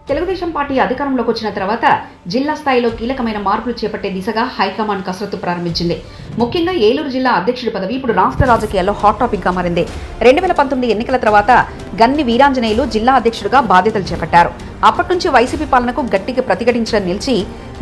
Telugu Desam party అధికారంలోకి వచ్చిన తర్వాత జిల్లా స్థాయిలో కీలకమైన మార్పులు చేపట్టే దిశగా హైకమాండ్ కసరత్తు ప్రారంభించింది. ముఖ్యంగా ఏలూరు జిల్లా అధ్యక్షుడి పదవి ఇప్పుడు రాష్ట్ర రాజకీయాల్లో హాట్ టాపిక్ గా మారింది. 2019 ఎన్నికల తర్వాత గన్ని వీరాంజనేయులు జిల్లా అధ్యక్షుడిగా బాధ్యతలు చేపట్టారు. అప్పటి నుంచి వైసీపీ పాలనకు గట్టిగా ప్రతిఘటించడం నిలిచి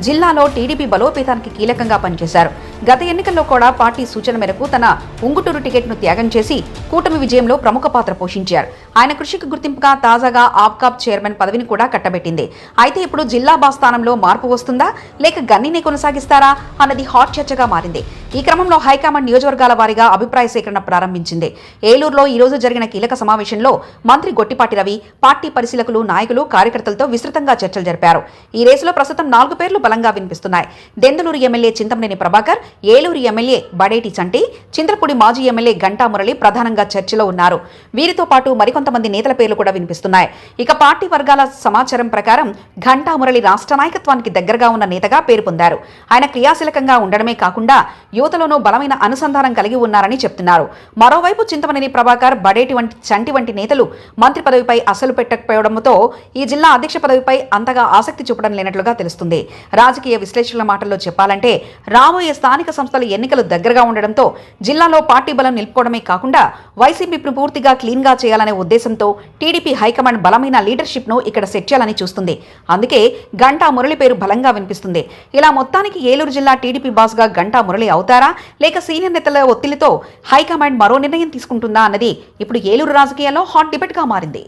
జిల్లాలో టీడీపీ బలోపేతానికి కీలకంగా పనిచేశారు. గత ఎన్నికల్లో కూడా పార్టీ సూచన మేరకు తన ఉంగుటూరు టికెట్ను త్యాగం చేసి కూటమి విజయంలో ప్రముఖ పాత్ర పోషించారు. ఆయన కృషికి గుర్తింపుగా తాజాగా ఆప్కాబ్ చైర్మన్ పదవిని కూడా కట్టబెట్టింది. అయితే ఇప్పుడు జిల్లా బాస్థానంలో మార్పు వస్తుందా లేక గన్నీనే కొనసాగిస్తారా అన్నది హాట్ చర్చగా మారింది. ఈ క్రమంలో హైకమాండ్ నియోజకవర్గాల వారీగా అభిప్రాయ సేకరణ ప్రారంభించింది. ఏలూరులో ఈ రోజు జరిగిన కీలక సమావేశంలో మంత్రి గొట్టిపాటి రవి, పార్టీ పరిశీలకులు, నాయకులు, కార్యకర్తలతో విస్తృతంగా చర్చలు జరిపారు. ఈ రేసులో ప్రస్తుతం 4 పేర్లు బలంగా వినిపిస్తున్నాయి. దెందులూరు ఎమ్మెల్యే చింతమనేని ప్రభాకర్, ఏలూరు ఎమ్మెల్యే బడేటి చంటి, చింతలపూడి మాజీ ఎమ్మెల్యే గంటా మురళి ప్రధానంగా చర్చలో ఉన్నారు. వీరితో పాటు మరికొంతమంది నేతల పేర్లు కూడా వినిపిస్తున్నాయి. ఇక పార్టీ వర్గాల సమాచారం ప్రకారం గంటా మురళి రాష్ట్ర నాయకత్వానికి దగ్గరగా ఉన్న నేతగా పేరు పొందారు. ఆయన క్రియాశీలకంగా ఉండడమే కాకుండా యువతలోనూ బలమైన అనుసంధానం కలిగి ఉన్నారని చెప్తున్నారు. మరోవైపు చింతమనేని ప్రభాకర్, బడేటి చంటి వంటి నేతలు మంత్రి పదవిపై అసలు పెట్టకపోవడంతో ఈ జిల్లా అధ్యక్ష పదవిపై అంతగా ఆసక్తి చూపడం లేనట్లుగా తెలుస్తుంది. రాజకీయ విశ్లేషకుల మాటల్లో చెప్పాలంటే రాబోయే స్థానిక సంస్థల ఎన్నికలు దగ్గరగా ఉండడంతో జిల్లాలో పార్టీ బలం నిలుపుకోవడమే కాకుండా వైసీపీని పూర్తిగా క్లీన్ గా చేయాలనే ఉద్దేశంతో టీడీపీ హైకమాండ్ బలమైన లీడర్షిప్ ను ఇక్కడ సెట్ చేయాలని చూస్తుంది. అందుకే గంటా మురళి పేరు బలంగా వినిపిస్తుంది. ఇలా మొత్తానికి ఏలూరు జిల్లా టీడీపీ బాస్ గా గంటా మురళి అవుతారా లేక సీనియర్ నేతల ఒత్తిడితో హైకమాండ్ మరో నిర్ణయం తీసుకుంటుందా అన్నది ఇప్పుడు ఏలూరు రాజకీయాల్లో హాట్ డిబేట్ గా మారింది.